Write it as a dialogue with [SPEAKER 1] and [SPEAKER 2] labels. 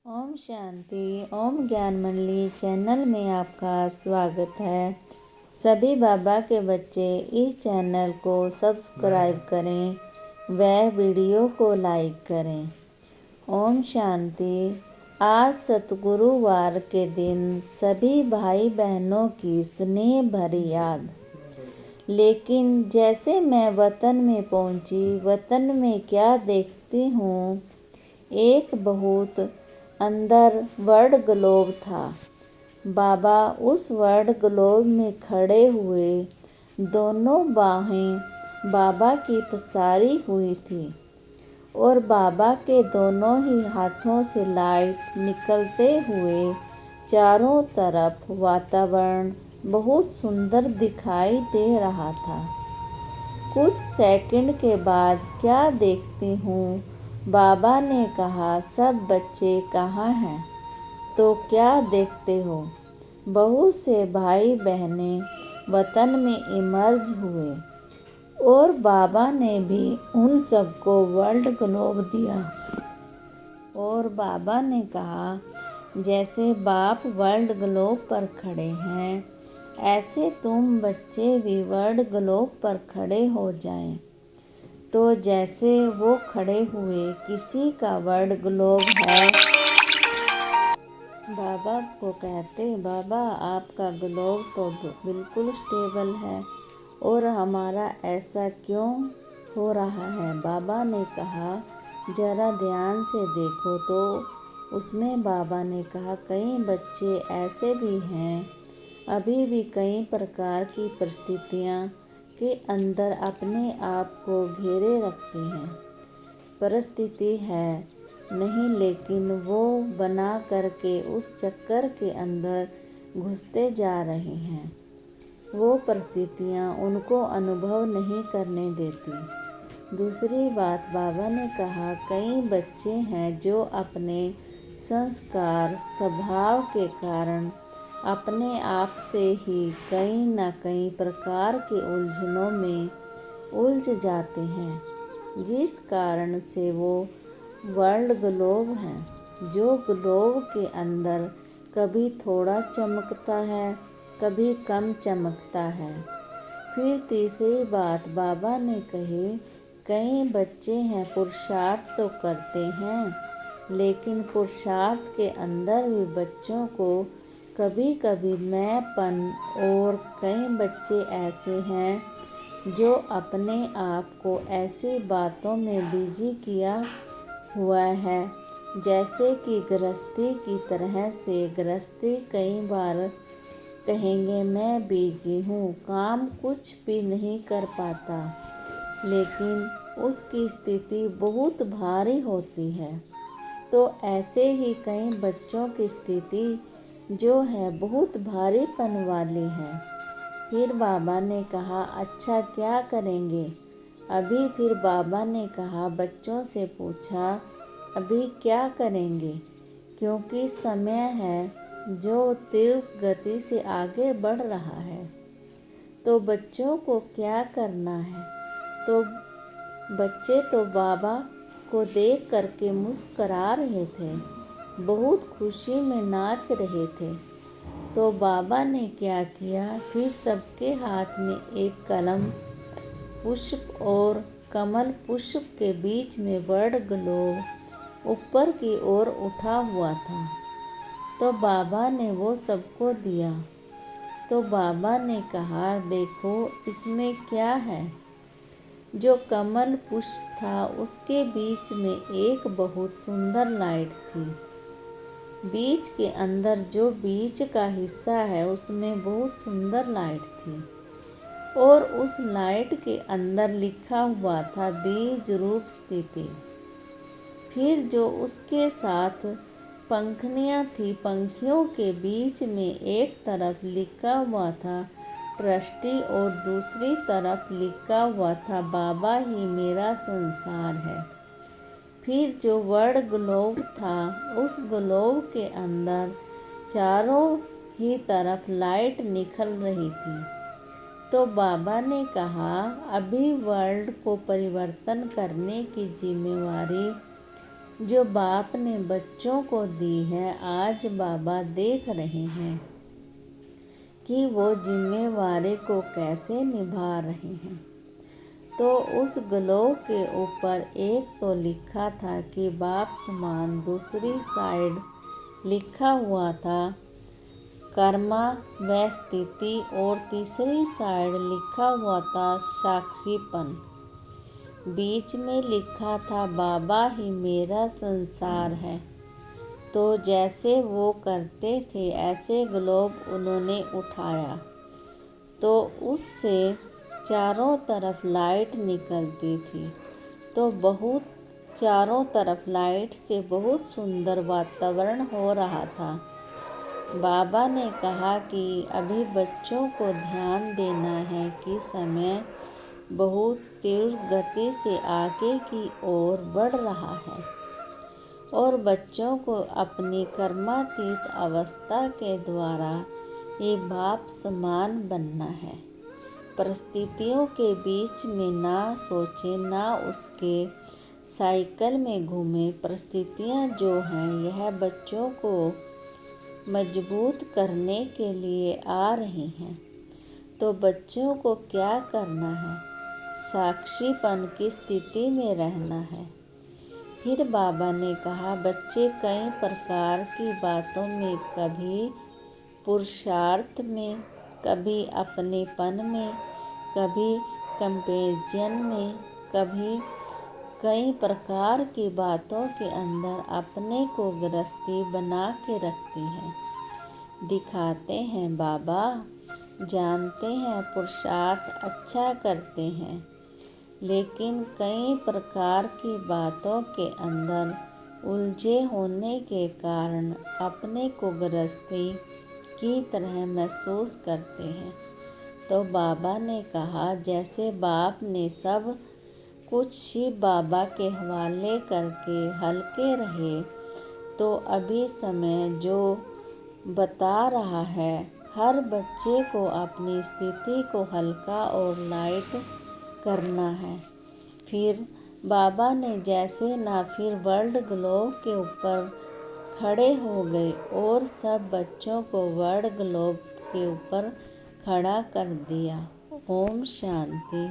[SPEAKER 1] ओम शांति। ओम ज्ञान मंडली चैनल में आपका स्वागत है। सभी बाबा के बच्चे इस चैनल को सब्सक्राइब करें व वीडियो को लाइक करें। ओम शांति। आज सतगुरुवार के दिन सभी भाई बहनों की स्नेह भरी याद। लेकिन जैसे मैं वतन में पहुंची, वतन में क्या देखती हूँ, एक बहुत अंदर वर्ल्ड ग्लोब था। बाबा उस वर्ल्ड ग्लोब में खड़े हुए, दोनों बाहें बाबा की पसारी हुई थी और बाबा के दोनों ही हाथों से लाइट निकलते हुए चारों तरफ वातावरण बहुत सुंदर दिखाई दे रहा था। कुछ सेकंड के बाद क्या देखती हूँ, बाबा ने कहा, सब बच्चे कहाँ हैं? तो क्या देखते हो, बहुत से भाई बहनें वतन में इमर्ज हुए और बाबा ने भी उन सबको वर्ल्ड ग्लोब दिया। और बाबा ने कहा, जैसे बाप वर्ल्ड ग्लोब पर खड़े हैं, ऐसे तुम बच्चे भी वर्ल्ड ग्लोब पर खड़े हो जाएं। तो जैसे वो खड़े हुए, किसी का वर्ल्ड ग्लोब है, बाबा को कहते, बाबा आपका ग्लोब तो बिल्कुल स्टेबल है और हमारा ऐसा क्यों हो रहा है? बाबा ने कहा, जरा ध्यान से देखो। तो उसमें बाबा ने कहा, कई बच्चे ऐसे भी हैं, अभी भी कई प्रकार की परिस्थितियाँ के अंदर अपने आप को घेरे रखते हैं। परिस्थिति है नहीं, लेकिन वो बना करके उस चक्कर के अंदर घुसते जा रहे हैं। वो परिस्थितियाँ उनको अनुभव नहीं करने देती। दूसरी बात, बाबा ने कहा, कई बच्चे हैं जो अपने संस्कार स्वभाव के कारण अपने आप से ही कई न कई प्रकार के उलझनों में उलझ जाते हैं, जिस कारण से वो वर्ल्ड ग्लोब हैं, जो ग्लोब के अंदर कभी थोड़ा चमकता है, कभी कम चमकता है। फिर तीसरी बात बाबा ने कही, कई बच्चे हैं पुरुषार्थ तो करते हैं, लेकिन पुरुषार्थ के अंदर भी बच्चों को कभी कभी मैंपन, और कई बच्चे ऐसे हैं जो अपने आप को ऐसी बातों में बिजी किया हुआ है, जैसे कि गृहस्थी की तरह से। गृहस्थी कई बार कहेंगे, मैं बिजी हूँ, काम कुछ भी नहीं कर पाता, लेकिन उसकी स्थिति बहुत भारी होती है। तो ऐसे ही कई बच्चों की स्थिति जो है बहुत भारीपन वाली है। फिर बाबा ने कहा, अच्छा क्या करेंगे अभी? फिर बाबा ने कहा, बच्चों से पूछा, अभी क्या करेंगे? क्योंकि समय है जो तीव्र गति से आगे बढ़ रहा है, तो बच्चों को क्या करना है? तो बच्चे तो बाबा को देख करके मुस्करा रहे थे, बहुत खुशी में नाच रहे थे। तो बाबा ने क्या किया, फिर सबके हाथ में एक कलम, पुष्प और कमल पुष्प के बीच में वर्ल्ड ग्लोब ऊपर की ओर उठा हुआ था। तो बाबा ने वो सबको दिया। तो बाबा ने कहा, देखो इसमें क्या है? जो कमल पुष्प था, उसके बीच में एक बहुत सुंदर लाइट थी। बीच के अंदर जो बीच का हिस्सा है, उसमें बहुत सुंदर लाइट थी और उस लाइट के अंदर लिखा हुआ था, बीज रूप स्थिति। फिर जो उसके साथ पंखनियाँ थी, पंखियों के बीच में एक तरफ लिखा हुआ था ट्रस्टी और दूसरी तरफ लिखा हुआ था, बाबा ही मेरा संसार है। फिर जो वर्ल्ड ग्लोब था, उस ग्लोब के अंदर चारों ही तरफ लाइट निकल रही थी। तो बाबा ने कहा, अभी वर्ल्ड को परिवर्तन करने की जिम्मेवारी जो बाप ने बच्चों को दी है। आज बाबा देख रहे हैं कि वो जिम्मेवारी को कैसे निभा रहे हैं। तो उस ग्लोब के ऊपर एक तो लिखा था कि बाप समान, दूसरी साइड लिखा हुआ था कर्मा व स्थिति और तीसरी साइड लिखा हुआ था साक्षीपन। बीच में लिखा था बाबा ही मेरा संसार है। तो जैसे वो करते थे ऐसे ग्लोब उन्होंने उठाया तो उससे चारों तरफ लाइट निकलती थी। तो चारों तरफ लाइट से बहुत सुंदर वातावरण हो रहा था। बाबा ने कहा कि अभी बच्चों को ध्यान देना है कि समय बहुत तीव्र गति से आगे की ओर बढ़ रहा है और बच्चों को अपनी कर्मातीत अवस्था के द्वारा ये बाप समान बनना है। परिस्थितियों के बीच में ना सोचे, ना उसके साइकिल में घूमे। परिस्थितियाँ जो हैं यह बच्चों को मजबूत करने के लिए आ रही हैं। तो बच्चों को क्या करना है? साक्षीपन की स्थिति में रहना है। फिर बाबा ने कहा बच्चे कई प्रकार की बातों में, कभी पुरुषार्थ में, कभी अपनेपन में, कभी कंपेरिजन में, कभी कई प्रकार की बातों के अंदर अपने को गृहस्थी बना के रखते हैं। दिखाते हैं बाबा, जानते हैं पुरुषार्थ अच्छा करते हैं, लेकिन कई प्रकार की बातों के अंदर उलझे होने के कारण अपने को गृहस्थी की तरह महसूस करते हैं। तो बाबा ने कहा जैसे बाप ने सब कुछ शिव बाबा के हवाले करके हल्के रहे, तो अभी समय जो बता रहा है हर बच्चे को अपनी स्थिति को हल्का और लाइट करना है। फिर बाबा ने जैसे ना फिर वर्ल्ड ग्लोब के ऊपर खड़े हो गए और सब बच्चों को वर्ल्ड ग्लोब के ऊपर खड़ा कर दिया। ओम शांति।